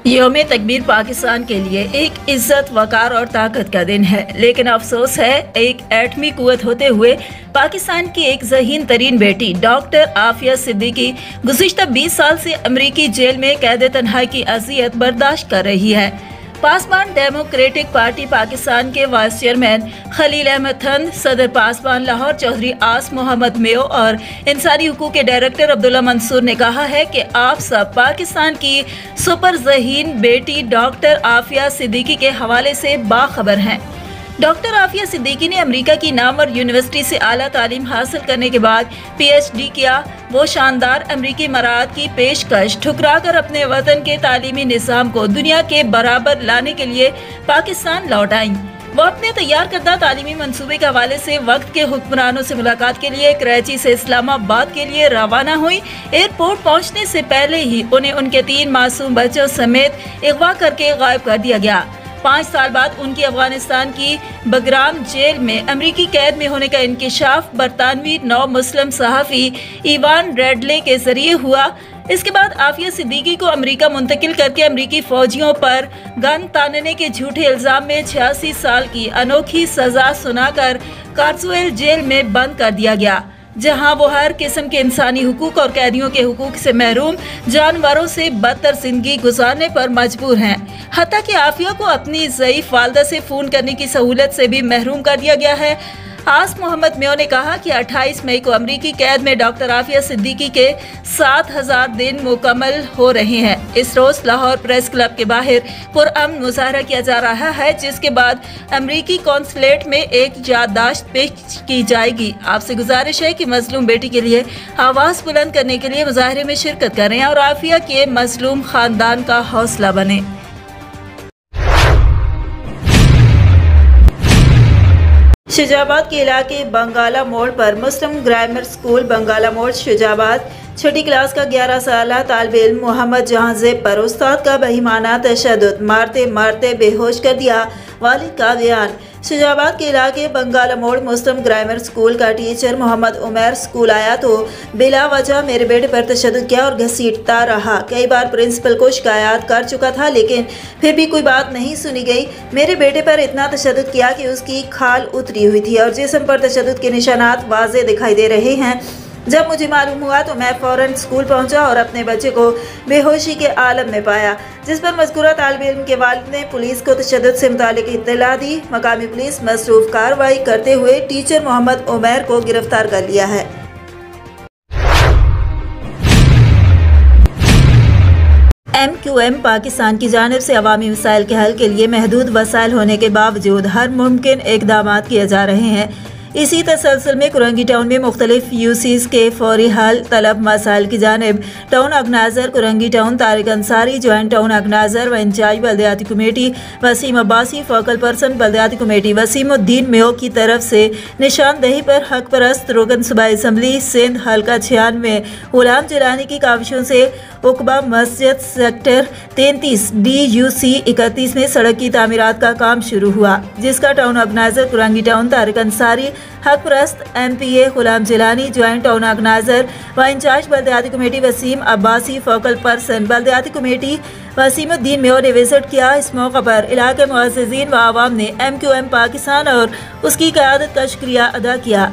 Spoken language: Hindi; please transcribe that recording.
यौम तकबीर पाकिस्तान के लिए एक इज्जत, वकार और ताकत का दिन है, लेकिन अफसोस है एक एटमी कुव्वत होते हुए पाकिस्तान की एक ज़हीन तरीन बेटी डॉक्टर आफिया सिद्दीकी गुज़िश्ता 20 साल से अमरीकी जेल में कैद तन्हाई की अज़ियत बर्दाश्त कर रही है। पासवान डेमोक्रेटिक पार्टी पाकिस्तान के वाइस चेयरमैन खलील अहमद थंद, सदर पासवान लाहौर चौधरी आस मोहम्मद मेयो और इंसानी हुकूक के डायरेक्टर अब्दुल्ला मंसूर ने कहा है कि आप सब पाकिस्तान की सुपर ज़हीन बेटी डॉक्टर आफिया सिद्दीकी के हवाले से बाखबर हैं। डॉक्टर आफिया सिद्दीकी ने अमेरिका की नामवर यूनिवर्सिटी से आला तालीम हासिल करने के बाद PhD किया। वो शानदार अमेरिकी मराहत की पेशकश ठुकराकर अपने वतन के तालीमी निज़ाम को दुनिया के बराबर लाने के लिए पाकिस्तान लौट आईं। वो अपने तैयार करदा तालीमी मंसूबे के हवाले से वक्त के हुक्मरानों से मुलाकात के लिए कराची से इस्लामाबाद के लिए रवाना हुई। एयरपोर्ट पहुंचने से पहले ही उन्हें उनके 3 मासूम बच्चों समेत अगवा करके गायब कर दिया गया। 5 साल बाद उनकी अफगानिस्तान की बगराम जेल में अमरीकी कैद में होने का इंकिशाफ बरतानवी नौ मुस्लिम सहाफ़ी इवान रेडले के जरिए हुआ। इसके बाद आफिया सिद्दीकी को अमेरिका मुंतकिल करके अमरीकी फौजियों पर गन तानने के झूठे इल्जाम में 86 साल की अनोखी सजा सुनाकर कार्सुएल जेल में बंद कर दिया गया, जहां वो हर किस्म के इंसानी हुकूक और कैदियों के हुकूक से महरूम जानवरों से बदतर जिंदगी गुजारने पर मजबूर हैं। हत्ता कि आफिया को अपनी ज़ईफ वालदा से फ़ोन करने की सहूलत से भी महरूम कर दिया गया है। आस मोहम्मद मेयो ने कहा कि 28 मई को अमरीकी कैद में डॉक्टर आफिया सिद्दीकी के 7000 दिन मुकम्मल हो रहे हैं। इस रोज़ लाहौर प्रेस क्लब के बाहर पुरअमन मुजाहरा किया जा रहा है, जिसके बाद अमरीकी कौंसलेट में एक याददाश्त पेश की जाएगी। आपसे गुजारिश है कि मजलूम बेटी के लिए आवाज़ बुलंद करने के लिए मुजाहरे में शिरकत करें और आफिया के मजलूम खानदान का हौसला बने। शुजाबाद के इलाके बंगाला मोड़ पर मुस्लिम ग्रामर स्कूल बंगाला मोड़ शुजाबाद छठी क्लास का 11 साला तालिब इल्म मोहम्मद जहांजेब पर उस्ताद का बेईमाना तशद्दुद, मारते मारते बेहोश कर दिया, वालिद का बयान। शुजाबाद के इलाके बंगाला मोड़ मुस्लिम ग्रामर स्कूल का टीचर मोहम्मद उमर स्कूल आया तो बिला वजह मेरे बेटे पर तशद्दुद किया और घसीटता रहा। कई बार प्रिंसिपल को शिकायत कर चुका था, लेकिन फिर भी कोई बात नहीं सुनी गई। मेरे बेटे पर इतना तशद्दुद किया कि उसकी खाल उतरी हुई थी और जिस्म पर तशद्दुद के निशानात वाज़े दिखाई दे रहे हैं। जब मुझे मालूम हुआ तो मैं फ़ौरन स्कूल पहुंचा और अपने बच्चे को बेहोशी के आलम में पाया, जिस पर मज़कूरा तालिब इल्म के वालिद ने पुलिस को तशद्दुद से मुतालिक इत्तला दी। मकामी पुलिस मसरूफ़ कार्रवाई करते हुए टीचर मोहम्मद उमैर को गिरफ्तार कर लिया है। MQM पाकिस्तान की जानिब से अवामी मसाइल के हल के लिए महदूद वसाइल होने के बावजूद हर मुमकिन इक़दामात किए जा रहे हैं। इसी तसलसल में कुरंगी टाउन में मुख्तलिफ यूसीज़ के फौरी हल तलब मसाइल की जानिब town organiser Korangi town Tariq Ansari, joint town organiser व इंचार्ज बल्दियाती committee Waseem Abbasi, focal person बल्दियाती कमेटी वसीमुद्दीन मेयो की तरफ से निशानदही पर हक परस्त रुकन सूबाई असम्बली सिंध हल्का 96 गुलाम जिलानी की काविशों से उकबा मस्जिद सेक्टर 33 DUC 31 में सड़क की तामीरात का काम शुरू हुआ, जिसका town organiser Korangi town Tariq Ansari, Haq Parast MPA Ghulam Jilani, joint town organiser व इंचार्ज बल्दियाती committee Waseem Abbasi, focal person बल्दियाती कमेटी वसीमुद्दीन मेयो ने विजिट किया। इस मौका पर इलाके मुअज़्ज़िज़ीन व आवाम ने MQM पाकिस्तान और उसकी क़यादत का शुक्रिया अदा किया।